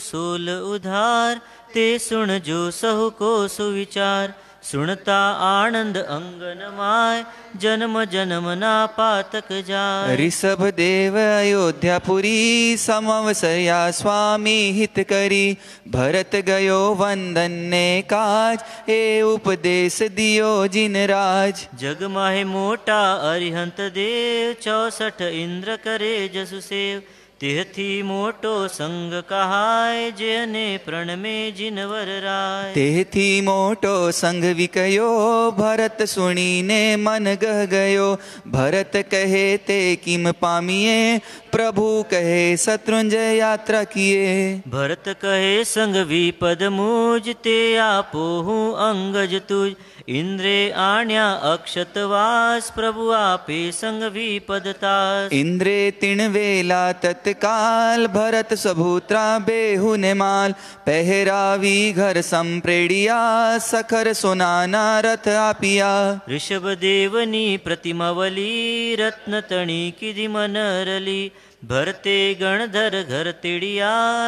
Soul उधार, ते सुन जो सहु को सुविचार। सुनता आनंद अंगन माय, जन्म जन्म ना पातक जाय। ऋषभ देव अयोध्यापुरी, समवसया स्वामी हित करी। भरत गयो वंदन ने काज, ए उपदेश दियो जिन राज। जग माहे मोटा अरिहंत देव, 64 इंद्र करे जसु सेव। तिहथी मोटो संग कहाय, जयने प्रण में जिनवर राय। तेथी मोटो संग विकयो, भरत सुनी ने मन गह गयो। भरत कहे ते किम पामिए, प्रभु कहे शत्रुंजय यात्रा किए। भरत कहे संग विपद मूज, ते आपोहु अंगज तुज। इंद्रे आण्या अक्षतवास, प्रभु आपे संग विपदतास। इंद्रे तिण वेला तत्काल, भरत सबूत्रा बेहु ने माल। पहरावी घर संप्रेडिया, सखर सुनाना रथ आपिया। ऋषभ देवनी प्रतिमावली, रत्न तणी की मनरली। भरते गणधर घर तेड़िया,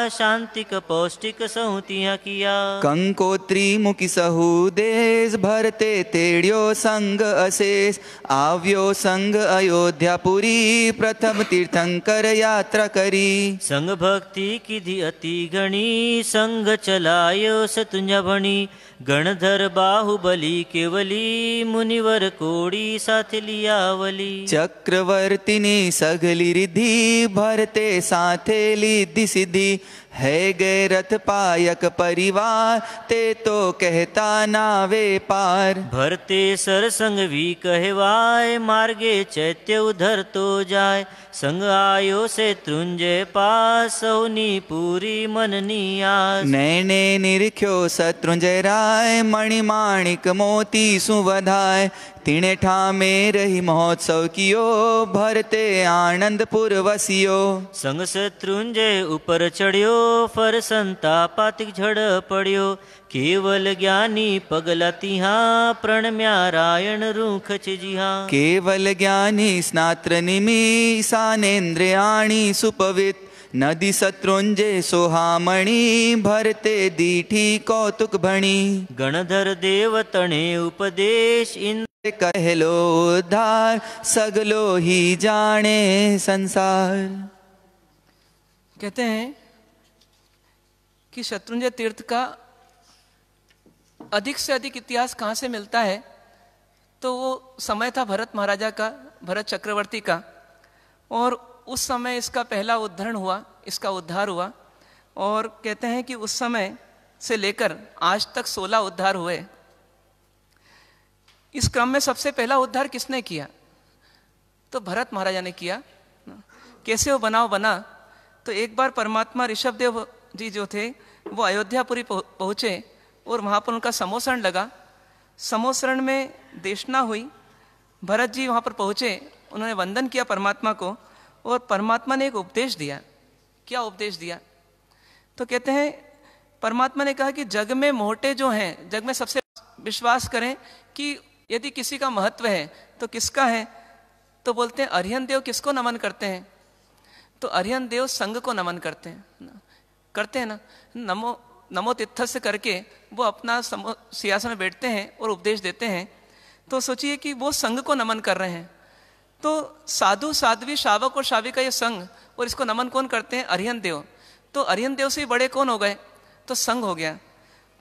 शांतिक पौष्टिक सहूतिया किया। कंकोत्री मुखी सहु देश, भरते तेड़ियो संग अशेष। आव्यो संग अयोध्यापुरी, प्रथम तीर्थंकर यात्रा करी। संग भक्ति की अति गणी, संग चलायो सतुंजा भणी। गणधर बाहुबली केवली, मुनिवर कोड़ी साथ लियावली। चक्रवर्तिनी सगली रिद्धि, भरते साथे लिद्धि सिद्धि। है गए रथ पायक परिवार, ते तो कहता नावे पार। भरते सरसंग भी कहवाय, मार्गे चैत्य उधर तो जाय। संग आयो से त्रुंजय पास, सौनी पूरी मननी आस। नैने निरख्यो शत्रुंजय राय, मणिमाणिक मोती सुवधाय। तिने ठामे रही महोत्सव कियो, भरते आनंदपुर वसियो। संग शत्रुंजय ऊपर चढ़ियो, फर संतापातिक झड़ पड़ियो। केवल ज्ञानी पगला तिहा, प्रणम्यारायण रूख छिजिहा। केवल ज्ञानी स्नात्र निमि, सानेन्द्रियाणि सुपवित। नदी शत्रुंजय सोहामणि, भरते दीठी कौतुक भणी। गणधर देव तणे उपदेश, इंद्र कहलो उद्धार, सगलो ही जाने संसार। कहते हैं कि शत्रुंजय तीर्थ का अधिक से अधिक इतिहास कहाँ से मिलता है, तो वो समय था भरत महाराजा का, भरत चक्रवर्ती का। और उस समय इसका पहला उद्धरण हुआ, इसका उद्धार हुआ। और कहते हैं कि उस समय से लेकर आज तक 16 उद्धार हुए। इस क्रम में सबसे पहला उद्धार किसने किया, तो भरत महाराजा ने किया। कैसे वो बनाव बना, तो एक बार परमात्मा ऋषभ देव जी जो थे वो अयोध्यापुरी पहुँचे और वहाँ पर उनका समोसरण लगा। समोसरण में देशना हुई। भरत जी वहाँ पर पहुँचे, उन्होंने वंदन किया परमात्मा को, और परमात्मा ने एक उपदेश दिया। क्या उपदेश दिया, तो कहते हैं परमात्मा ने कहा कि जग में मोटे जो हैं, जग में सबसे विश्वास करें कि यदि किसी का महत्व है तो किसका है, तो बोलते हैं अरिहंत देव किसको नमन करते हैं, तो अरिहंत देव संघ को नमन करते हैं ना। नमो नमो तित्थस्य करके वो अपना सिंहासन में बैठते हैं और उपदेश देते हैं। तो सोचिए कि वो संघ को नमन कर रहे हैं। तो साधु साध्वी शावक और शाविका ये संघ, और इसको नमन कौन करते हैं, अरिहंत देव। तो अरिहंत देव से ही बड़े कौन हो गए, तो संघ हो गया।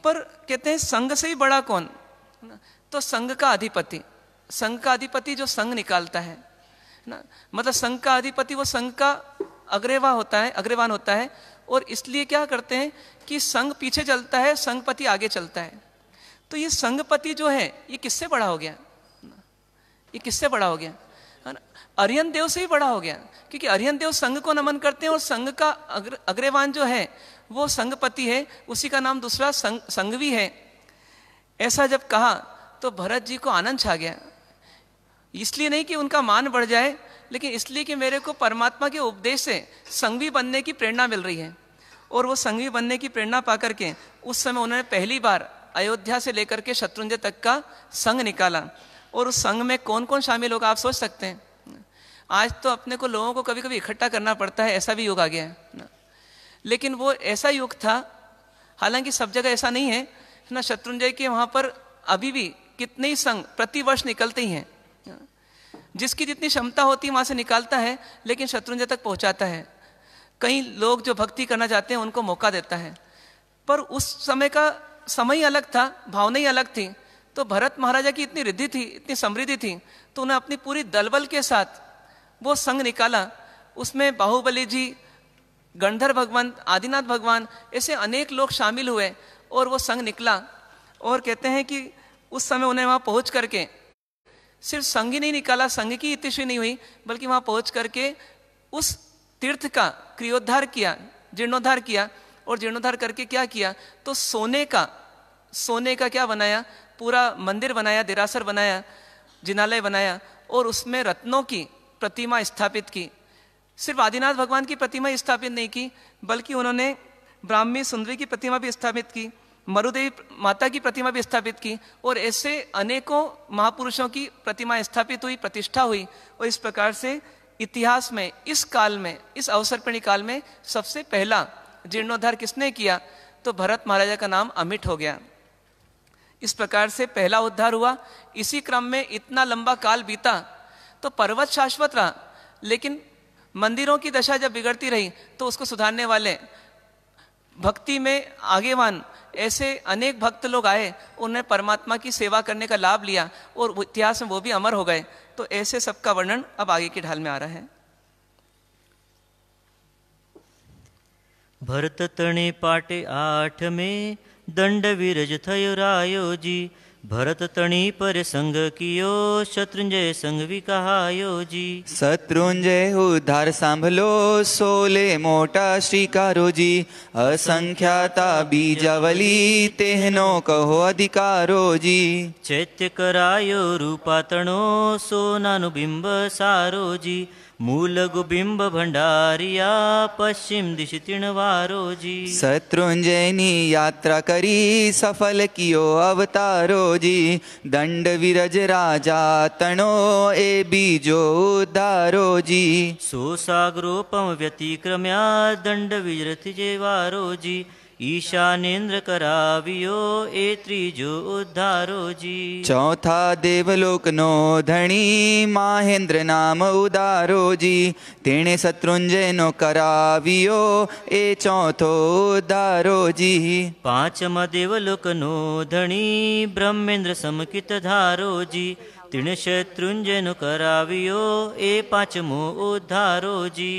पर कहते हैं संघ से ही बड़ा कौन, तो संघ का अधिपति। संघ का अधिपति जो संघ निकालता है ना, मतलब संघ का अधिपति वो संघ का अग्रवान होता है। और इसलिए क्या करते हैं कि संघ पीछे चलता है, संघपति आगे चलता है। तो ये संघपति जो है ये किससे बड़ा हो गया, ये किससे बड़ा हो गया, अरिहंत देव से ही बड़ा हो गया। क्योंकि अरिहंत देव संघ को नमन करते हैं और संघ का अग्रवान जो है वो संघपति है, उसी का नाम दूसरा संघवी है। ऐसा जब कहा तो भरत जी को आनंद छा गया। इसलिए नहीं कि उनका मान बढ़ जाए, लेकिन इसलिए कि मेरे को परमात्मा के उपदेश से संघवी बनने की प्रेरणा मिल रही है। और वो संघवी बनने की प्रेरणा पा करके उस समय उन्होंने पहली बार अयोध्या से लेकर के शत्रुंजय तक का संघ निकाला। और उस संघ में कौन कौन शामिल होगा आप सोच सकते हैं। आज तो अपने को लोगों को कभी कभी इकट्ठा करना पड़ता है, ऐसा भी युग आ गया है। लेकिन वो ऐसा युग था, हालांकि सब जगह ऐसा नहीं है ना, शत्रुंजय के वहाँ पर अभी भी कितने ही संघ प्रतिवर्ष निकलते ही हैं। जिसकी जितनी क्षमता होती है वहाँ से निकालता है, लेकिन शत्रुंजय तक पहुँचाता है। कई लोग जो भक्ति करना चाहते हैं उनको मौका देता है, पर उस समय का समय ही अलग था, भावना ही अलग थी। तो भरत महाराजा की इतनी रिद्धि थी, इतनी समृद्धि थी, तो उन्हें अपनी पूरी दलबल के साथ वो संघ निकाला। उसमें बाहुबली जी, गंधर भगवान, आदिनाथ भगवान, ऐसे अनेक लोग शामिल हुए और वो संघ निकला। और कहते हैं कि उस समय उन्हें वहाँ पहुँच करके सिर्फ संघ ही नहीं निकाला, संघ की इतिश्री नहीं हुई, बल्कि वहाँ पहुँच करके उस तीर्थ का क्रियोद्धार किया, जीर्णोद्धार किया। और जीर्णोद्धार करके क्या किया, तो सोने का क्या बनाया, पूरा मंदिर बनाया, देरासर बनाया, जिनालय बनाया, और उसमें रत्नों की प्रतिमा स्थापित की। सिर्फ आदिनाथ भगवान की प्रतिमा स्थापित नहीं की, बल्कि उन्होंने ब्राह्मी सुंदरी की प्रतिमा भी स्थापित की, मरुदेवी माता की प्रतिमा भी स्थापित की, और ऐसे अनेकों महापुरुषों की प्रतिमा स्थापित हुई, प्रतिष्ठा हुई। और इस प्रकार से इतिहास में इस काल में, इस अवसरपणी काल में सबसे पहला जीर्णोद्धार किसने किया, तो भरत महाराजा का नाम अमिट हो गया। इस प्रकार से पहला उद्धार हुआ। इसी क्रम में इतना लंबा काल बीता तो पर्वत शाश्वत रहा, लेकिन मंदिरों की दशा जब बिगड़ती रही तो उसको सुधारने वाले, भक्ति में आगेवान ऐसे अनेक भक्त लोग आए, उन्हें परमात्मा की सेवा करने का लाभ लिया और इतिहास में वो भी अमर हो गए। तो ऐसे सबका वर्णन अब आगे की ढाल में आ रहा है। भरत तणे पाटे 8 में दंड विरज थयो रायो जी। भरत तणी पर संग कियो शत्रुंजय संग भी कहायो जी। शत्रुंजय उद्धार सांभलो सोले मोटा श्रीकारो जी। असंख्याता बीजावली तेहनो कहो अधिकारो जी। चैत्य करायो रूपा तणो सोनानु बिंब सारो जी। मूल गुबिंब भंडारिया पश्चिम दिश तिणवारो जी। शत्रुंजयनी यात्रा करी सफल कियो अवतारो जी। दंड विरज राजा तणो ए बीजो उद्धारो जी। सो सागरोपम व्यतिक्रम्या दंड विजरथ जेवारो जी। ईशानेन्द्र करावियो ए त्रिजो उद्धारो जी। चौथा देवलोक नो धणी माहेंद्र नाम उदारो जी। तेणे शत्रुंजय नो करावियो ए चौथो उद्धारो जी। पांचमा देवलोक नो धणी ब्रह्मेंद्र समकित धारो जी। तिण शत्रुंजय नो करावियो ए पांचमो उद्धारो जी।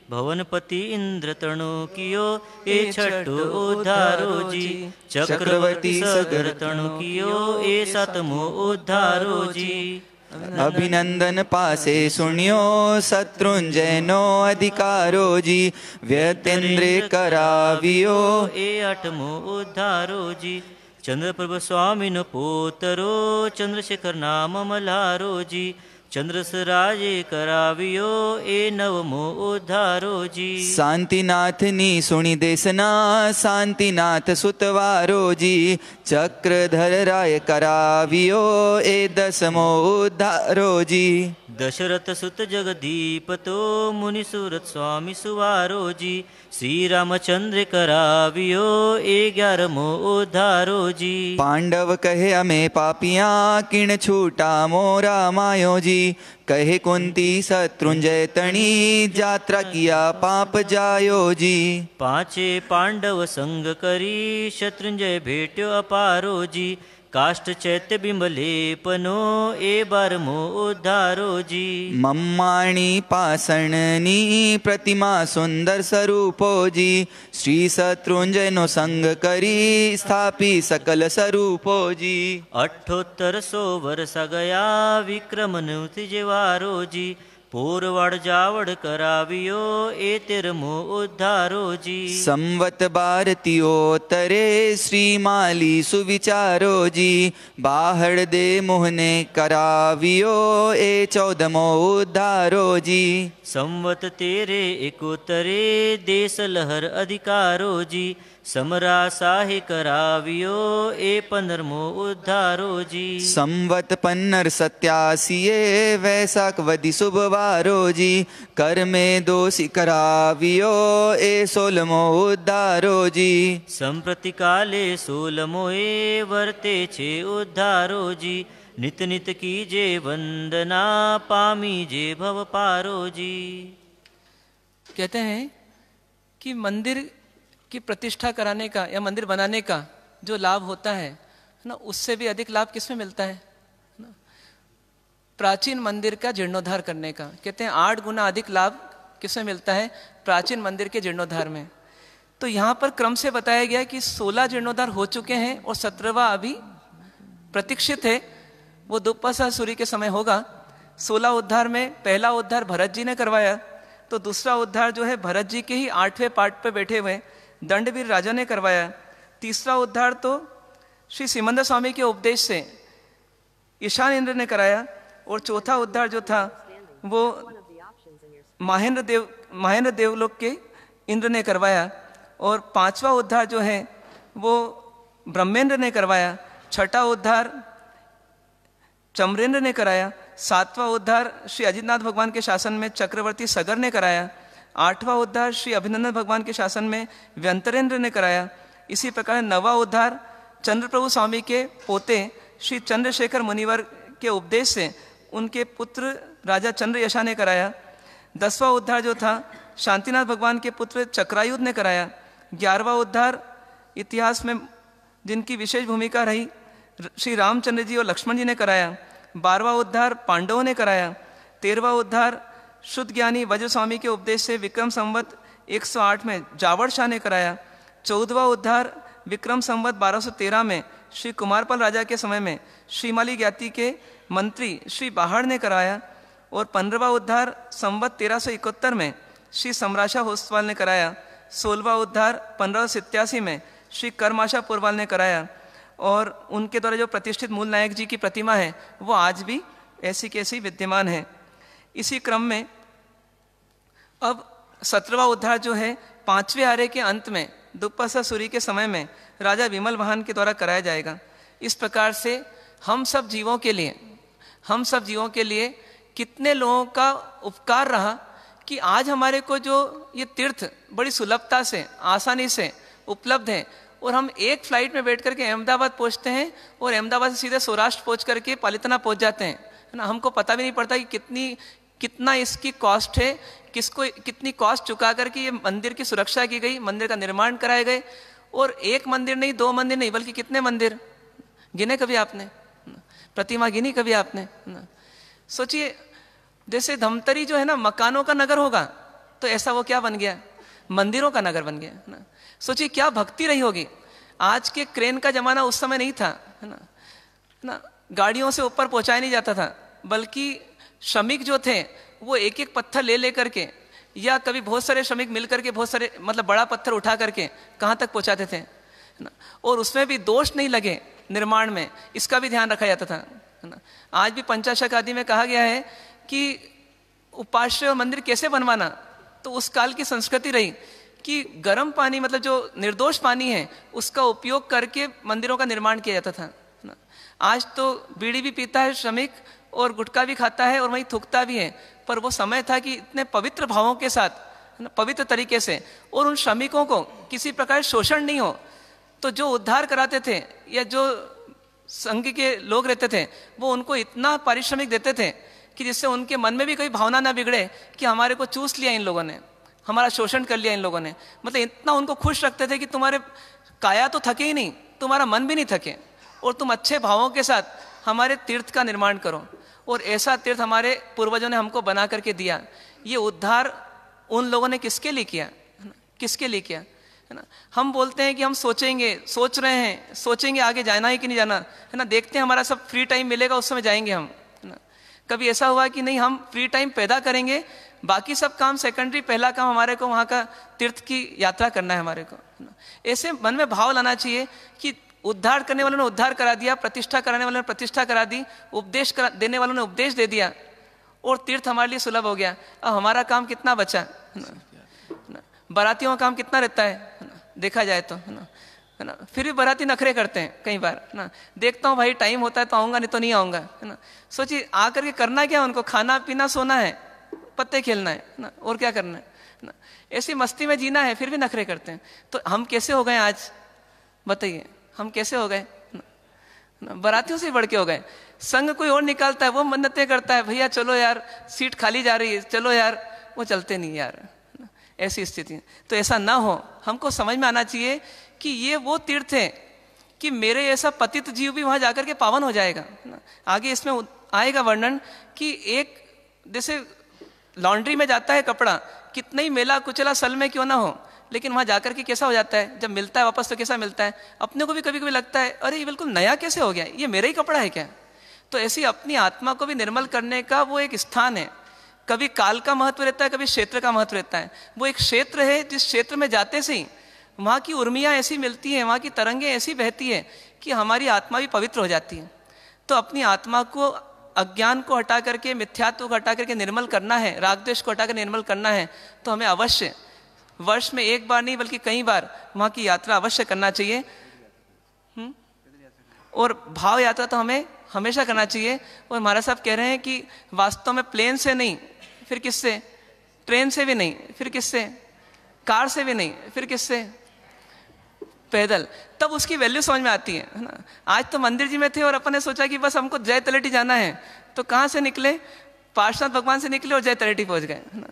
भवनपति इंद्र तणो कियो ए छठो उद्धारो जी। चक्रवर्ती सगर तणो कियो ए सातमो उद्धारो जी। अभिनंदन पासे सुनियो शत्रुंजय नो अधिकारो जी। व्यतेंद्र करावियो ए आठमो उद्धारो जी। चंद्रप्रभ स्वामी नो पोतरो चंद्रशेखर नाम मल्हारो जी। चंद्रस राजे करावियो ए नवमो उद्धारो जी। शांतिनाथ नी सुनी देसना शांतिनाथ सुतवारो जी। चक्रधर राय करावियो ए दसमो उद्धारो जी। दशरथ सुत जगदीपतो मुनि सूरत स्वामी सुवारो जी। श्री रामचंद्र करावियो ए 11मो उद्धारो जी। पांडव कहे हमें पापियां किण छूटा मोरा मायो जी। कहे कुंती शत्रुंजय तणी यात्रा किया पाप जायो जी। पांचे पांडव संग करी शत्रुंजय भेट्यो अपारो जी। काष्ठ चैत्य बिंबलेपनो ए 12मो उद्धारो जी। मम्माणी पाषणनी प्रतिमा सुंदर स्वरूपो जी। श्री शत्रुंजय नो संग करी स्थापी सकल स्वरूपो जी। 7800 वर्ष गया विक्रम नुति जेवारो जी। पोरवाड़ जावड़ करावियो ए 13मो उद्धारो जी। संवत भारतीयो तरे श्री माली सुविचारो जी। बाहड़ दे मोहने करावियो ए 14मो उद्धारो जी। संवत तेरे एकोतरे देश लहर अधिकारो जी। समरा साहे करावियो ए 15मो उद्धारो जी। संवत 1587 वैशाख वदि शुभवा उद्धारो जी, कर में दोषी करावियो ए सोलमो उद्धारो जी। संप्रति काले सोलमो ए वर्ते छे उद्धारो जी, नित नित कीजे वंदना पामी जे भव पारो जी। कहते हैं कि मंदिर की प्रतिष्ठा कराने का या मंदिर बनाने का जो लाभ होता है ना, उससे भी अधिक लाभ किसमें मिलता है ना? प्राचीन मंदिर का जीर्णोद्धार करने का। कहते हैं 8 गुना अधिक लाभ किसमें मिलता है? प्राचीन मंदिर के जीर्णोद्धार में। तो यहाँ पर क्रम से बताया गया कि 16 जीर्णोद्धार हो चुके हैं और 17वां अभी प्रतीक्षित है, वो दुप्पसा सूरी के समय होगा। 16 उद्धार में पहला उद्धार भरत जी ने करवाया, तो दूसरा उद्धार जो है भरत जी के ही 8वें पाठ पे बैठे हुए दंडवीर राजा ने करवाया। तीसरा उद्धार तो श्री सिमंदर स्वामी के उपदेश से ईशान इंद्र ने कराया, और चौथा उद्धार जो था वो महेंद्र देवलोक के इंद्र ने करवाया, और 5वां उद्धार जो है वो ब्रह्मेंद्र ने करवाया। छठा उद्धार चमरेंद्र ने कराया। 7वां उद्धार श्री अजितनाथ भगवान के शासन में चक्रवर्ती सगर ने कराया। 8वां उद्धार श्री अभिनंदन भगवान के शासन में व्यंतरेंद्र ने कराया। इसी प्रकार 9वां उद्धार चंद्रप्रभु स्वामी के पोते श्री चंद्रशेखर मुनिवर के उपदेश से उनके पुत्र राजा चंद्रयशा ने कराया। 10वां उद्धार जो था शांतिनाथ भगवान के पुत्र चक्रायुध ने कराया। 11वां उद्धार इतिहास में जिनकी विशेष भूमिका रही श्री रामचंद्र जी और लक्ष्मण जी ने कराया। 12वां उद्धार पांडवों ने कराया। 13वां उद्धार शुद्ध ज्ञानी वज्र स्वामी के उपदेश से विक्रम संवत 108 में जावड़ शाह ने कराया। 14वां उद्धार विक्रम संवत 1213 में श्री कुमारपाल राजा के समय में श्रीमाली ज्ञाति के मंत्री श्री बाहड़ ने कराया। और 15वां उद्धार संवत 1371 में श्री सम्राशा होसवाल ने कराया। 16वां उद्धार 1587 में श्री करमाशा पुरवाल ने कराया। और उनके द्वारा जो प्रतिष्ठित मूल नायक जी की प्रतिमा है वो आज भी ऐसी कैसी विद्यमान है। इसी क्रम में अब 17वां उद्धार जो है 5वें आर्य के अंत में दुप्पसा सूरी के समय में राजा विमल वाहन के द्वारा कराया जाएगा। इस प्रकार से हम सब जीवों के लिए कितने लोगों का उपकार रहा कि आज हमारे को जो ये तीर्थ बड़ी सुलभता से आसानी से उपलब्ध है, और हम एक फ्लाइट में बैठ करके अहमदाबाद पहुंचते हैं और अहमदाबाद से सीधे सौराष्ट्र पहुंच करके पालितना पहुंच जाते हैं, है ना। हमको पता भी नहीं पड़ता कि कितना इसकी कॉस्ट है, किसको कितनी कॉस्ट चुका करके ये मंदिर की सुरक्षा की गई, मंदिर का निर्माण कराए गए। और एक मंदिर नहीं, 2 मंदिर नहीं, बल्कि कितने मंदिर गिने कभी आपने? प्रतिमा गिनी कभी आपने? सोचिए, जैसे धमतरी जो है ना मकानों का नगर होगा, तो ऐसा वो क्या बन गया? मंदिरों का नगर बन गया, है ना। सोचिए क्या भक्ति रही होगी। आज के क्रेन का जमाना उस समय नहीं था, है ना। गाड़ियों से ऊपर पहुंचाया नहीं जाता था, बल्कि श्रमिक जो थे वो एक एक पत्थर ले करके, या कभी बहुत सारे श्रमिक मिल करके बहुत सारे मतलब बड़ा पत्थर उठा करके कहाँ तक पहुंचाते थे, है ना। और उसमें भी दोष नहीं लगे निर्माण में, इसका भी ध्यान रखा जाता था, है ना। आज भी पंचाशक आदि में कहा गया है कि उपाश्रय और मंदिर कैसे बनवाना, तो उस काल की संस्कृति रही कि गर्म पानी मतलब जो निर्दोष पानी है उसका उपयोग करके मंदिरों का निर्माण किया जाता था, है ना। आज तो बीड़ी भी पीता है श्रमिक और गुटखा भी खाता है और वहीं थूकता भी है, पर वो समय था कि इतने पवित्र भावों के साथ, है ना, पवित्र तरीके से, और उन श्रमिकों को किसी प्रकार शोषण नहीं हो, तो जो उद्धार कराते थे या जो संघ के लोग रहते थे वो उनको इतना पारिश्रमिक देते थे कि जिससे उनके मन में भी कोई भावना ना बिगड़े कि हमारे को चूस लिया इन लोगों ने, हमारा शोषण कर लिया इन लोगों ने। मतलब इतना उनको खुश रखते थे कि तुम्हारे काया तो थके ही नहीं, तुम्हारा मन भी नहीं थके, और तुम अच्छे भावों के साथ हमारे तीर्थ का निर्माण करो। और ऐसा तीर्थ हमारे पूर्वजों ने हमको बना करके दिया। ये उद्धार उन लोगों ने किसके लिए किया, है ना, किसके लिए किया, है ना। हम बोलते हैं कि हम सोच रहे हैं, सोचेंगे आगे जाना है कि नहीं जाना, है ना। देखते हैं हमारा सब फ्री टाइम मिलेगा उस समय जाएंगे हम, है ना। कभी ऐसा हुआ कि नहीं हम फ्री टाइम पैदा करेंगे, बाकी सब काम सेकेंडरी, पहला काम हमारे को वहाँ का तीर्थ की यात्रा करना है हमारे को, है ना। ऐसे मन में भाव लाना चाहिए कि उद्धार करने वालों ने उद्धार करा दिया, प्रतिष्ठा कराने वालों ने प्रतिष्ठा करा दी, उपदेश देने वालों ने उपदेश दे दिया, और तीर्थ हमारे लिए सुलभ हो गया। अब हमारा काम कितना बचा, है ना। बारातियों का काम कितना रहता है ना, देखा जाए तो, है ना। फिर भी बाराती नखरे करते हैं कई बार, है ना। देखता हूँ भाई टाइम होता है तो आऊँगा, नहीं तो नहीं आऊँगा, है ना। सोचिए आकर के करना क्या, उनको खाना पीना सोना है, पत्ते खेलना है ना, और क्या करना है ना, ऐसी मस्ती में जीना है, फिर भी नखरे करते हैं। तो हम कैसे हो गए आज, बताइए, हम कैसे हो गए? बारातियों से बढ़ के हो गए। संग कोई और निकालता है, वो मन्नतें करता है, भैया चलो यार सीट खाली जा रही है, चलो यार, वो चलते नहीं यार, ऐसी स्थिति। तो ऐसा ना हो, हमको समझ में आना चाहिए कि ये वो तीर्थ है कि मेरे ऐसा पतित जीव भी वहां जाकर के पावन हो जाएगा। आगे इसमें आएगा वर्णन कि एक जैसे लॉन्ड्री में जाता है कपड़ा, कितना ही मेला कुचला सल में क्यों ना हो, लेकिन वहां जाकर के कैसा हो जाता है, जब मिलता है वापस तो कैसा मिलता है। अपने को भी कभी कभी लगता है अरे ये बिल्कुल नया कैसे हो गया, ये मेरा ही कपड़ा है क्या। तो ऐसी अपनी आत्मा को भी निर्मल करने का वो एक स्थान है। कभी काल का महत्व रहता है, कभी क्षेत्र का महत्व रहता है। वो एक क्षेत्र है जिस क्षेत्र में जाते से ही वहाँ की उर्मियाँ ऐसी मिलती हैं, वहाँ की तरंगें ऐसी बहती है कि हमारी आत्मा भी पवित्र हो जाती है। तो अपनी आत्मा को, अज्ञान को हटा करके, मिथ्यात्व को हटा करके निर्मल करना है, रागद्वेष को हटा कर निर्मल करना है, तो हमें अवश्य वर्ष में एक बार नहीं बल्कि कई बार वहाँ की यात्रा अवश्य करना चाहिए। और भाव यात्रा तो हमें हमेशा करना चाहिए। और महाराज साहब कह रहे हैं कि वास्तव में प्लेन से नहीं, फिर किससे, ट्रेन से भी नहीं, फिर किससे, कार से भी नहीं, फिर किससे, पैदल। तब उसकी वैल्यू समझ में आती है ना। आज तो मंदिर जी में थे और अपन ने सोचा कि बस हमको जय तलेटी जाना है, तो कहाँ से निकले, पार्श्वनाथ भगवान से निकले और जय तलेटी पहुंच गए ना।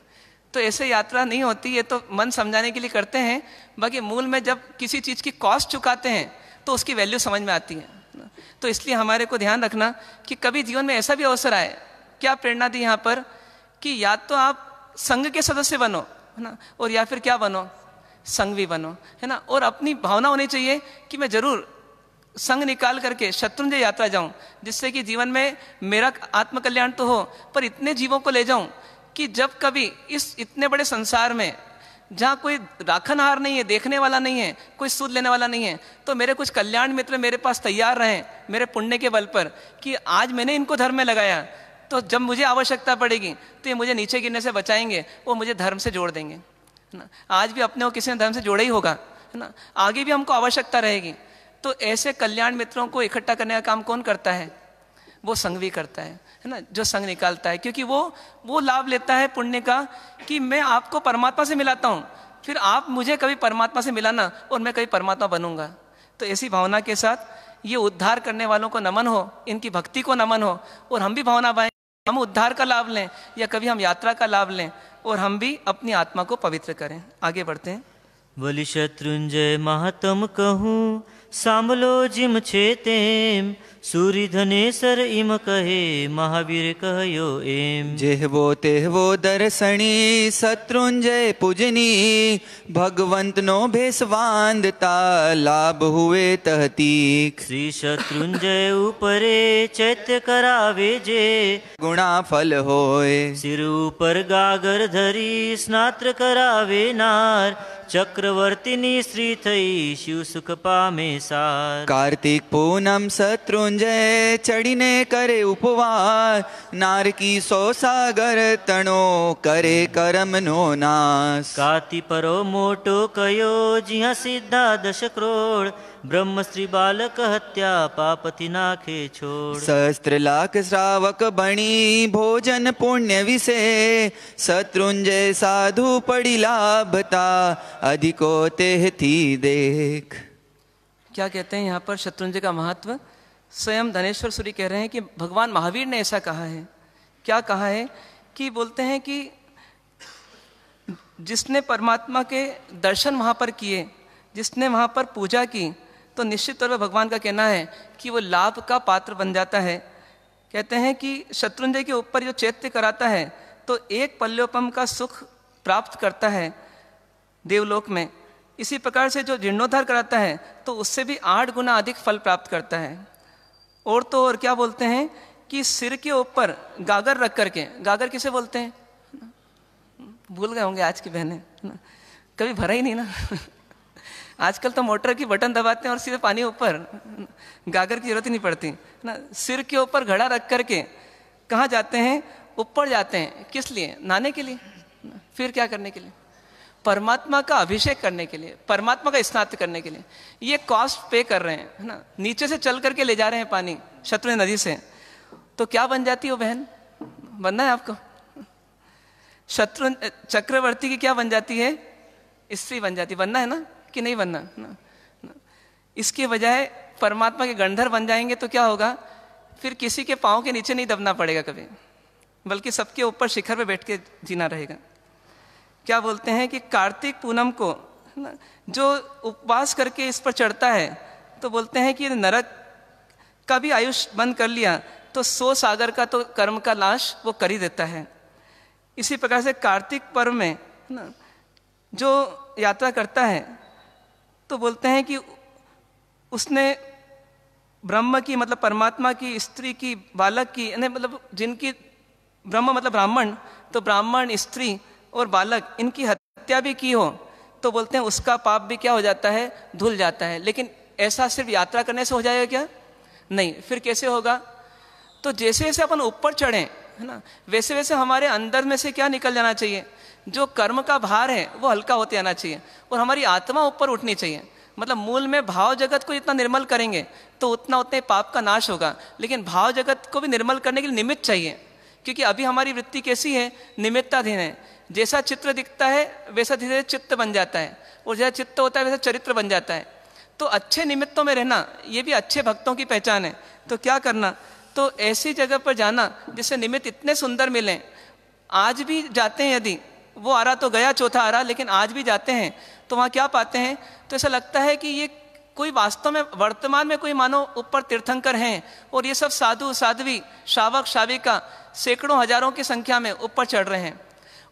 तो ऐसे यात्रा नहीं होती, ये तो मन समझाने के लिए करते हैं। बाकी मूल में जब किसी चीज़ की कॉस्ट चुकाते हैं तो उसकी वैल्यू समझ में आती है। तो इसलिए हमारे को ध्यान रखना कि कभी जीवन में ऐसा भी अवसर आए, क्या प्रेरणा दी यहाँ पर कि या तो आप संघ के सदस्य बनो है ना, और या फिर क्या बनो, संघ भी बनो है ना। और अपनी भावना होनी चाहिए कि मैं जरूर संघ निकाल करके शत्रुंजय यात्रा जाऊं, जिससे कि जीवन में मेरा आत्मकल्याण तो हो, पर इतने जीवों को ले जाऊं कि जब कभी इस इतने बड़े संसार में जहाँ कोई राखनहार नहीं है, देखने वाला नहीं है, कोई सूद लेने वाला नहीं है, तो मेरे कुछ कल्याण मित्र मेरे पास तैयार रहें मेरे पुण्य के बल पर कि आज मैंने इनको धर्म में लगाया, तो जब मुझे आवश्यकता पड़ेगी तो ये मुझे नीचे गिरने से बचाएंगे, वो मुझे धर्म से जोड़ देंगे है ना। आज भी अपने को किसी ने धर्म से जोड़ा ही होगा है ना, आगे भी हमको आवश्यकता रहेगी। तो ऐसे कल्याण मित्रों को इकट्ठा करने का काम कौन करता है, वो संघ भी करता है ना, जो संघ निकालता है। क्योंकि वो लाभ लेता है पुण्य का कि मैं आपको परमात्मा से मिलाता हूँ, फिर आप मुझे कभी परमात्मा से मिलाना और मैं कभी परमात्मा बनूंगा। तो ऐसी भावना के साथ ये उद्धार करने वालों को नमन हो, इनकी भक्ति को नमन हो, और हम भी भावना पाएं, हम उद्धार का लाभ लें या कभी हम यात्रा का लाभ लें और हम भी अपनी आत्मा को पवित्र करें। आगे बढ़ते हैं। बोली शत्रुंजय महात्म कहूँ, सांभलो जिम छेतेम, सूरी धनेसर इम कहे, महावीर कहयो एम। जेहवो तेहवो दर्शनी, शत्रुंजय पूजनी, भगवंत नो भेसवांदता, लाभ हुए तहतीक। श्री शत्रुंजय ऊपरे चैत्य करावे जे, गुणा फल होए। सिर ऊपर गागर धरी स्नात्र करावे नार, चक्रवर्तिनी श्री थई शिव सुख पामे सार। कार्तिक पूनम शत्रुंजय चढ़ीने करे उपवास, नार की 100 सागर तणो करे करम नो नाश। काति परो मोटो कयो जिहा सिद्धा 10 करोड़, ब्रह्म श्री बालक हत्या पापति नाखे छोड़। सहस्त्र लाख श्रावक बणी भोजन पुण्य विषे, शत्रुंजय साधु पड़ी लाभता, अधिको तेह थी देख। क्या कहते हैं यहाँ पर शत्रुंजय का महत्व? स्वयं धनेश्वर सूरी कह रहे हैं कि भगवान महावीर ने ऐसा कहा है। क्या कहा है कि बोलते हैं कि जिसने परमात्मा के दर्शन वहाँ पर किए, जिसने वहाँ पर पूजा की, तो निश्चित तौर पर भगवान का कहना है कि वो लाभ का पात्र बन जाता है। कहते हैं कि शत्रुंजय के ऊपर जो चैत्य कराता है तो एक पल्योपम का सुख प्राप्त करता है देवलोक में। इसी प्रकार से जो जीर्णोद्धार कराता है तो उससे भी 8 गुना अधिक फल प्राप्त करता है। और तो और क्या बोलते हैं कि सिर के ऊपर गागर रख करके, गागर किसे बोलते हैं, भूल गए होंगे आज की बहनें, कभी भरा ही नहीं ना आजकल तो मोटर की बटन दबाते हैं और सीधे पानी ऊपर, गागर की जरूरत ही नहीं पड़ती ना। सिर के ऊपर घड़ा रख करके कहाँ जाते हैं, ऊपर जाते हैं। किस लिए? नहाने के लिए। फिर क्या करने के लिए? परमात्मा का अभिषेक करने के लिए, परमात्मा का स्नान करने के लिए। ये कॉस्ट पे कर रहे हैं है ना, नीचे से चल करके ले जा रहे हैं पानी शत्रुंजय नदी से। तो क्या बन जाती है वो बहन? बनना है आपको शत्रु चक्रवर्ती की क्या बन जाती है? स्त्री बन जाती। बनना है ना कि नहीं बनना ना? इसके बजाय परमात्मा के गंधर्व बन जाएंगे तो क्या होगा? फिर किसी के पाँव के नीचे नहीं दबना पड़ेगा कभी, बल्कि सबके ऊपर शिखर पे बैठ के जीना रहेगा। क्या बोलते हैं कि कार्तिक पूनम को ना जो उपवास करके इस पर चढ़ता है तो बोलते हैं कि नरक का भी आयुष बंद कर लिया तो 100 सागर का तो कर्म का नाश वो कर ही देता है। इसी प्रकार से कार्तिक पर्व में ना जो यात्रा करता है तो बोलते हैं कि उसने ब्रह्म की मतलब परमात्मा की, स्त्री की, बालक की, मतलब जिनकी ब्रह्म मतलब ब्राह्मण, तो ब्राह्मण, स्त्री और बालक इनकी हत्या भी की हो तो बोलते हैं उसका पाप भी क्या हो जाता है? धुल जाता है। लेकिन ऐसा सिर्फ यात्रा करने से हो जाएगा क्या? नहीं। फिर कैसे होगा? तो जैसे जैसे अपन ऊपर चढ़ें है ना, वैसे वैसे हमारे अंदर में से क्या निकल जाना चाहिए? जो कर्म का भार है वो हल्का होते आना चाहिए और हमारी आत्मा ऊपर उठनी चाहिए। मतलब मूल में भाव जगत को इतना निर्मल करेंगे तो उतने पाप का नाश होगा। लेकिन भाव जगत को भी निर्मल करने के लिए निमित्त चाहिए, क्योंकि अभी हमारी वृत्ति कैसी है? निमित्ताधीन है। जैसा चित्र दिखता है वैसा धीरे धीरे चित्त बन जाता है, और जैसा चित्त होता है वैसा चरित्र बन जाता है। तो अच्छे निमित्तों में रहना ये भी अच्छे भक्तों की पहचान है। तो क्या करना? तो ऐसी जगह पर जाना जिससे निमित्त इतने सुंदर मिलें। आज भी जाते हैं, यदि वो आ रहा तो गया, चौथा आ रहा, लेकिन आज भी जाते हैं तो वहाँ क्या पाते हैं? तो ऐसा लगता है कि ये कोई वास्तव में वर्तमान में कोई मानो ऊपर तीर्थंकर हैं और ये सब साधु साध्वी, शावक शाविका सैकड़ों हजारों की संख्या में ऊपर चढ़ रहे हैं।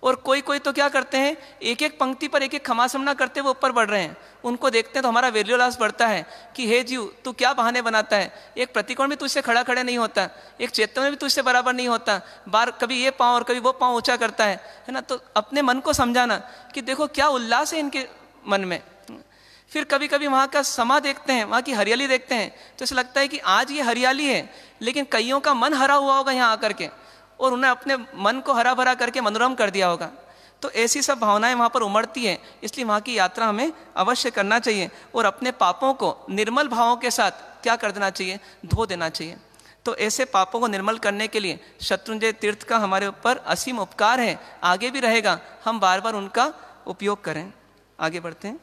और कोई कोई तो क्या करते हैं? एक एक पंक्ति पर एक एक खमासमना करते हुए ऊपर बढ़ रहे हैं। उनको देखते हैं तो हमारा वीर्योल्लास बढ़ता है कि हे जीव, तू क्या बहाने बनाता है? एक प्रतिकोण में तुझसे खड़ा खड़े नहीं होता, एक चेतन में भी तुझसे बराबर नहीं होता, बार कभी ये पाँव और कभी वो पाँव ऊंचा करता है ना। तो अपने मन को समझाना कि देखो क्या उल्लास है इनके मन में। फिर कभी कभी वहाँ का समा देखते हैं, वहाँ की हरियाली देखते हैं तो ऐसा लगता है कि आज ये हरियाली है, लेकिन कईयों का मन हरा हुआ होगा यहाँ आकर के, और उन्हें अपने मन को हरा भरा करके मनोरम कर दिया होगा। तो ऐसी सब भावनाएं वहाँ पर उमड़ती हैं। इसलिए वहाँ की यात्रा हमें अवश्य करना चाहिए और अपने पापों को निर्मल भावों के साथ क्या कर देना चाहिए? धो देना चाहिए। तो ऐसे पापों को निर्मल करने के लिए शत्रुंजय तीर्थ का हमारे ऊपर असीम उपकार है, आगे भी रहेगा। हम बार बार उनका उपयोग करें। आगे बढ़ते हैं।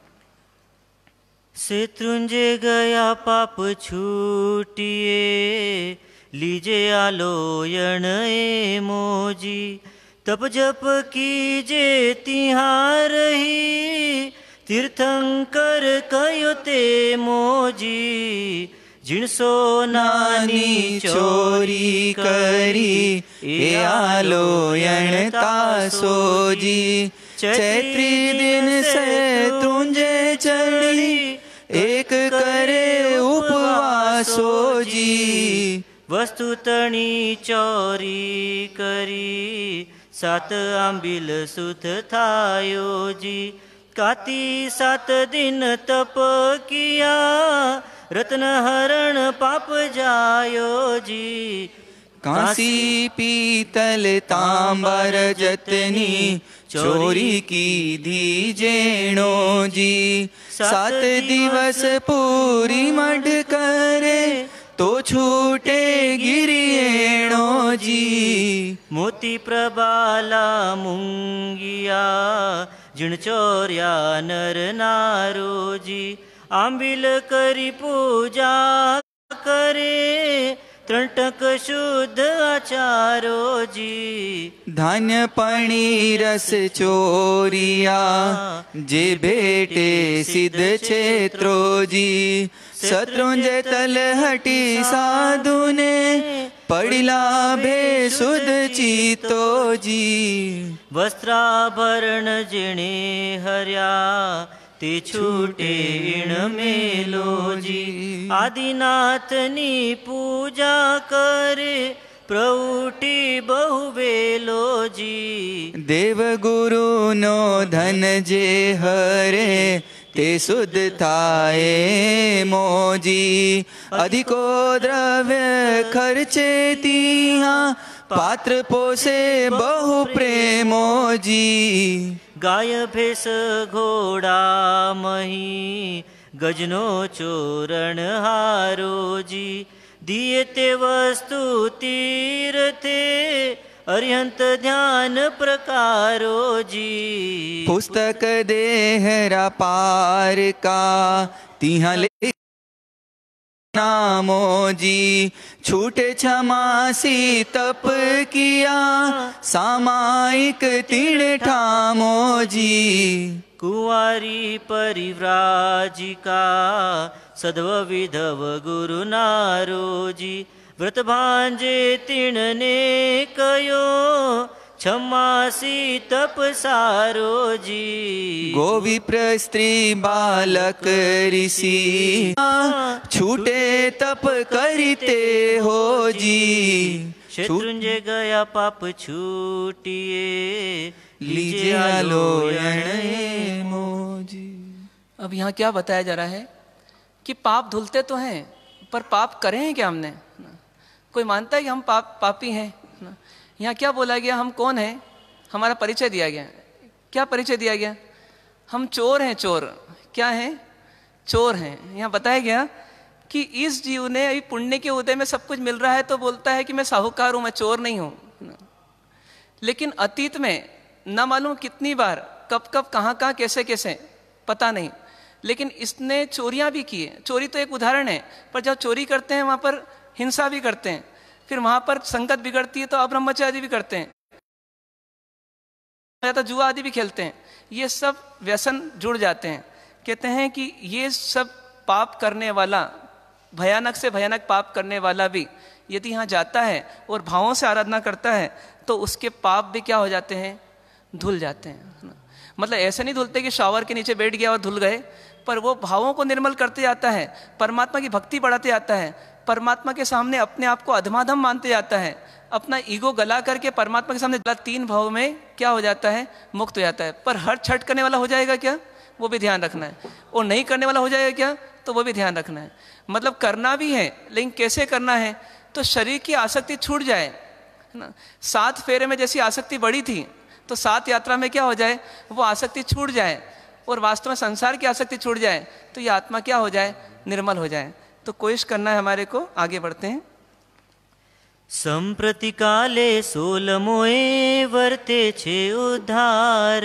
शत्रुंजय गया पाप छूटिए, लीजे आलोयन ए मोजी। तप जप कीजे तिहार ही, तीर्थंकर कयो ते मोजी। जिनसो नानी चोरी करी, ए आलोयन तासोजी। चैत्री दिन शत्रुंजय चढ़ी, एक करे उपवासो जी। वस्तु तणी चोरी करी, 7 आंबिल सुत थायो जी। काती 7 दिन तप किया, रत्न हरण पाप जायो जी। कांसी पीतल तांबर जतनी, चोरी की दी जेणो जी। 7 दिवस पूरी मड करे, तो छूटे गिरिएणो जी। मोती प्रबाला मुंगिया, जिण चोर्या नर नारो जी। आंबिल करी पूजा करे, त्रणटक शुद्ध आचारो जी। धान्य पणी रस चोरिया, जे भेटे सिद्ध क्षेत्रो जी। शत्रुंजय तलहटी साधु ने, पड़िला भे सुध चीतो जी। वस्त्राभरण जिणे हर्या, ते छूटे इण मेलो जी। आदिनाथनी पूजा करे, प्रौटी बहुवेलो जी। देव गुरु नो धन जे हरे, ते शुद्ध थाए मोजी। अधिको द्रव्य खर्चे तिहा, पात्र पोसे बहु प्रेमो जी। गाय भैंस घोड़ा मही, गजनो चोरण हारो जी। दिए ते वस्तु तीरथे, अरिहंत ध्यान प्रकारो जी। पुस्तक देहरा पार का तिहा ले नामो जी। छूटे क्षमासी तप किया सामायिक तीण ठामो जी। कुंवारी परिव्राजिका सद्व विधव गुरु नारो जी। व्रत भांजे तिणने कयो क्षमासी तप सारो जी। गोविप्र स्त्री बालक ऋषि छूटे तप करते हो जी। शत्रुंजय गया पाप छूटिए लीजिए आलोयण मोजी। अब यहाँ क्या बताया जा रहा है कि पाप धुलते तो हैं पर पाप करें हैं क्या हमने? कोई मानता है कि हम पापी हैं? यहाँ क्या बोला गया? हम कौन हैं? हमारा परिचय दिया गया। क्या परिचय दिया गया? हम चोर हैं। चोर क्या हैं? चोर हैं। यहाँ बताया गया कि इस जीव ने अभी पुण्य के उदय में सब कुछ मिल रहा है तो बोलता है कि मैं साहूकार हूँ, मैं चोर नहीं हूँ। लेकिन अतीत में न मालूम कितनी बार कब कब कहाँ कहाँ कैसे कैसे पता नहीं, लेकिन इसने चोरियाँ भी की है। चोरी तो एक उदाहरण है, पर जब चोरी करते हैं वहाँ पर हिंसा भी करते हैं, फिर वहाँ पर संगत बिगड़ती है तो अब्रह्मचर्य आदि भी करते हैं, या तो जुआ आदि भी खेलते हैं। ये सब व्यसन जुड़ जाते हैं। कहते हैं कि ये सब पाप करने वाला, भयानक से भयानक पाप करने वाला भी यदि यहाँ जाता है और भावों से आराधना करता है तो उसके पाप भी क्या हो जाते हैं? धुल जाते हैं। मतलब ऐसे नहीं धुलते कि शावर के नीचे बैठ गया और धुल गए, पर वो भावों को निर्मल करते जाता है, परमात्मा की भक्ति बढ़ाते जाता है, परमात्मा के सामने अपने आप को अधमाधम मानते जाता है, अपना ईगो गला करके परमात्मा के सामने तीन भाव में क्या हो जाता है? मुक्त हो जाता है। पर हर छठ करने वाला हो जाएगा क्या? वो भी ध्यान रखना है। और नहीं करने वाला हो जाएगा क्या? तो वो भी ध्यान रखना है। मतलब करना भी है, लेकिन कैसे करना है? तो शरीर की आसक्ति छूट जाए, है ना। 7 फेरे में जैसी आसक्ति बढ़ी थी तो 7 यात्रा में क्या हो जाए? वो आसक्ति छूट जाए और वास्तव में संसार की आसक्ति छूट जाए तो ये आत्मा क्या हो जाए? निर्मल हो जाए। तो कोशिश करना है हमारे को। आगे बढ़ते हैं। संप्रति काले सोलमोए वर्ते छे उद्धार।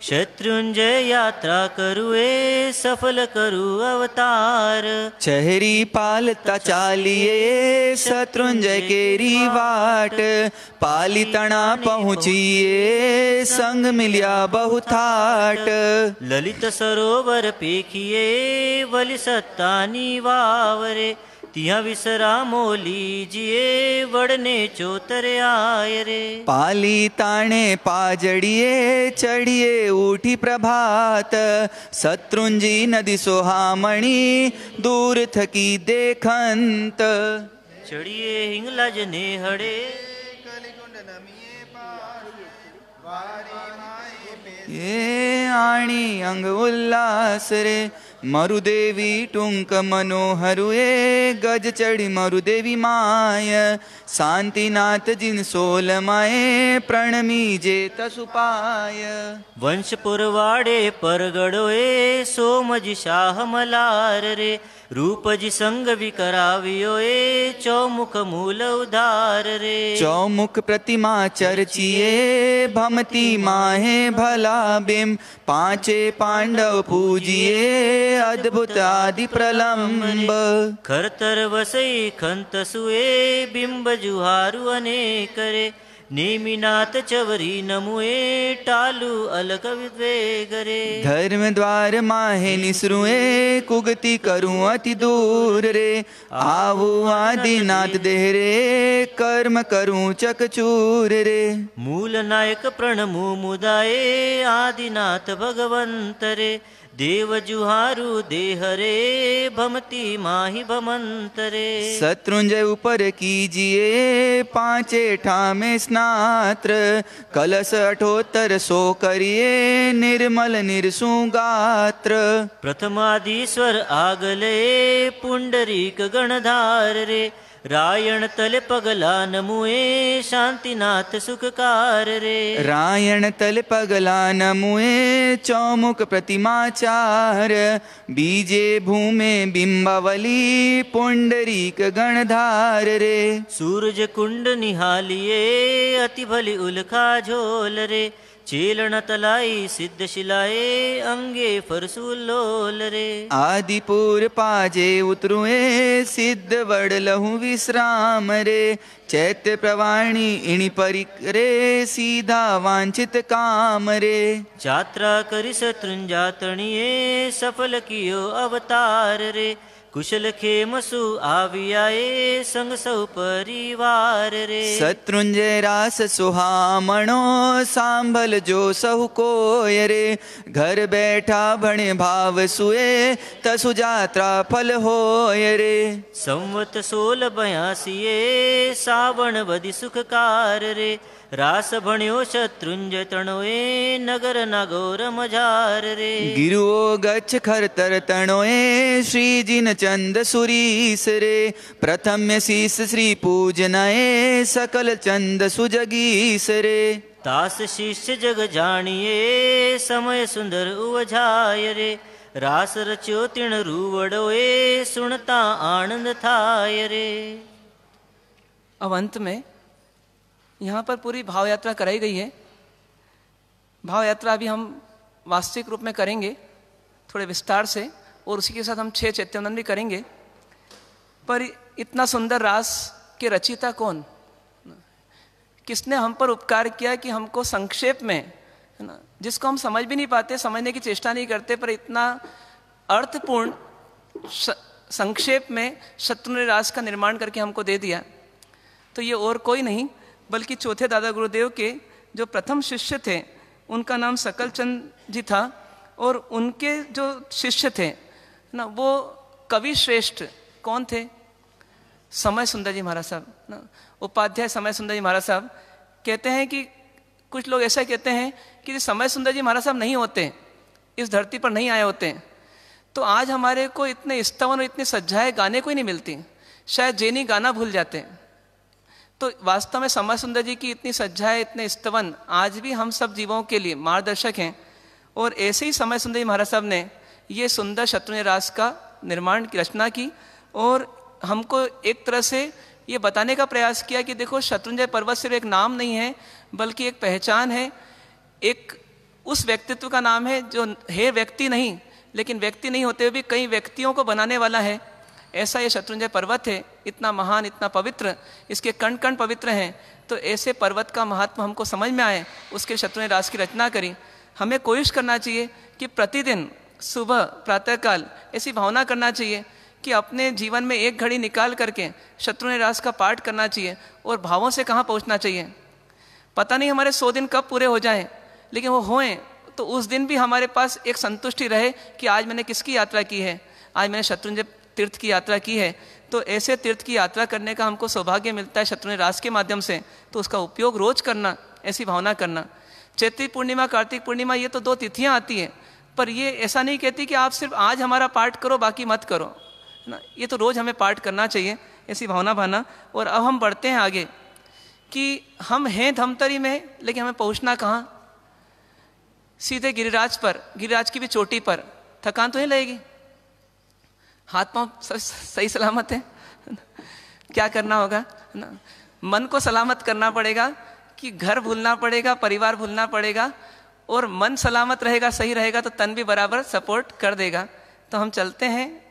शत्रुंजय यात्रा करुए सफल करु अवतार। चहरी पालता चालिए शत्रुंजय केरी वाट। पाली तना पहुँचिए संग मिलिया बहुथाट। ललित सरोवर पेखिए वलि सत्तानी वावरे। तिया विश्रामो लीजिए वड़ने चोतर आय रे। पाली ताणे पाजड़िए चढ़िए उठी प्रभात। शत्रुंजी नदी सोहामणी दूर थकी देखंत। चढ़िए हिंगलाज ने हड़े ये आणी अंग उल्लास रे। मरुदेवी टुंक मनोहरुए गज चढ़ी मरुदेवी माय। शांतिनाथ जिन सोल माए प्रणमी जे तसुपाय। वंश पुरवाड़े परगड़ोए सोमज शाह मलार रे। रूपजी संग विकरावियोए चौमुख मूल उधार रे। चौमुख प्रतिमा चर्चिए भमती माहे भला बिम। 5 पांडव पूजिए अद्भुत आदि प्रलंब। खरतर वसई खंत सुए बिंब जुहारु अनेक रे। नेमिनाथ चवरी नमुए टालू अलग विद्वेग रे। धर्म द्वार माहे निसरुए कुगति करूं अति दूर रे। आवु आदिनाथ देहरे कर्म करूं चकचूर रे। मूल नायक प्रणमु मुदाए आदिनाथ भगवंत रे। देव जुहारु देहरे भमती माहि भमंतरे। शत्रुंजय ऊपर कीजिए 5 ठामे स्नात्र। कलश 78 सो करिए निर्मल निरसु गात्र। प्रथमादीश्वर आगले पुंडरीक गणधार रे। रायण तल पगला नमुए शांतिनाथ सुखकार रे। रायण तल पगला नमुए चौमुख प्रतिमाचार बीजे भूमे बिंबावली पुंडरीक गणधार रे। सूरज कुंड निहालिए अति भली उल्खा झोल रे। चेलन तलाई सिद्ध शिलाए अंगे फरसुलोल रे। आदिपुर पाजे उतरुए सिद्ध वड लहु विश्राम रे। चैत्य प्रवाणी इणि परिक रे सीधा वांछित काम रे। यात्रा करि शत्रुंजातणिए सफल कियो अवतार रे। कुशल खेमसु आवियाए संग सौ परिवार रे। शत्रुंजय रास सुहामणो सांभल जो सहु कोय रे। घर बैठा भणे भाव सुए तसु यात्रा फल होय रे। संवत 1682 सावण बदि सुखकार रे। रास भण्यो शत्रुंजय तणोए नगर नागौर मझार रे। गिरुओ गच्छ खरतर तणोए श्री जिन चंद सुरीस रे। प्रथम्य शीस श्री पूजनाए सकल चंद सुजगीस रे। तास शिष्य जग जानिए समय सुंदर उवझाय रे। रास रच्यो तिण रूवड़ोए सुनता आनंद थाय रे। अब अंत में यहाँ पर पूरी भाव यात्रा कराई गई है। भाव यात्रा अभी हम वास्तविक रूप में करेंगे थोड़े विस्तार से, और उसी के साथ हम 6 चैत्यानंद भी करेंगे। पर इतना सुंदर रास के रचयिता कौन, किसने हम पर उपकार किया कि हमको संक्षेप में, है ना, जिसको हम समझ भी नहीं पाते, समझने की चेष्टा नहीं करते, पर इतना अर्थपूर्ण संक्षेप में शत्रुंजय रास का निर्माण करके हमको दे दिया। तो ये और कोई नहीं बल्कि चौथे दादा गुरुदेव के जो प्रथम शिष्य थे उनका नाम सकलचंद जी था, और उनके जो शिष्य थे ना वो कवि श्रेष्ठ कौन थे? समय सुंदर जी महाराज साहब ना, उपाध्याय समय सुंदर जी महाराज साहब। कहते हैं कि कुछ लोग ऐसा कहते हैं कि समय सुंदर जी महाराज साहब नहीं होते, इस धरती पर नहीं आए होते, तो आज हमारे को इतने स्तवन और इतनी सज्जाएं गाने को ही नहीं मिलती, शायद जेनी गाना भूल जाते। तो वास्तव में समय सुंदर जी की इतनी सज्जाएं, इतने स्तवन आज भी हम सब जीवों के लिए मार्गदर्शक हैं। और ऐसे ही समय सुंदर जी महाराज साहब ने ये सुंदर शत्रुंजय रास का निर्माण की रचना की, और हमको एक तरह से ये बताने का प्रयास किया कि देखो शत्रुंजय पर्वत सिर्फ एक नाम नहीं है बल्कि एक पहचान है, एक उस व्यक्तित्व का नाम है जो है व्यक्ति नहीं, लेकिन व्यक्ति नहीं होते हुए भी कई व्यक्तियों को बनाने वाला है। ऐसा ये शत्रुंजय पर्वत है, इतना महान, इतना पवित्र, इसके कण कण पवित्र हैं। तो ऐसे पर्वत का महत्व हमको समझ में आए, उसके शत्रुंजय रास की रचना करी। हमें कोशिश करना चाहिए कि प्रतिदिन सुबह प्रातःकाल ऐसी भावना करना चाहिए कि अपने जीवन में एक घड़ी निकाल करके शत्रुंजय रास का पाठ करना चाहिए, और भावों से कहाँ पहुँचना चाहिए। पता नहीं हमारे 100 दिन कब पूरे हो जाएं, लेकिन वो होएं तो उस दिन भी हमारे पास एक संतुष्टि रहे कि आज मैंने किसकी यात्रा की है, आज मैंने शत्रुंजय तीर्थ की यात्रा की है। तो ऐसे तीर्थ की यात्रा करने का हमको सौभाग्य मिलता है शत्रुंजय रास के माध्यम से, तो उसका उपयोग रोज करना, ऐसी भावना करना। चैत्री पूर्णिमा, कार्तिक पूर्णिमा, ये तो 2 तिथियां आती हैं, पर ये ऐसा नहीं कहती कि आप सिर्फ आज हमारा पाठ करो बाकी मत करो ना, ये तो रोज हमें पाठ करना चाहिए, ऐसी भावना भाना। और अब हम बढ़ते हैं आगे कि हम हैं धमतरी में, लेकिन हमें पहुंचना कहाँ? सीधे गिरिराज पर, गिरिराज की भी चोटी पर। थकान तो नहीं लगेगी, हाथ पांव सही सलामत है, क्या करना होगा ना? मन को सलामत करना पड़ेगा कि घर भूलना पड़ेगा, परिवार भूलना पड़ेगा, और मन सलामत रहेगा, सही रहेगा तो तन भी बराबर सपोर्ट कर देगा। तो हम चलते हैं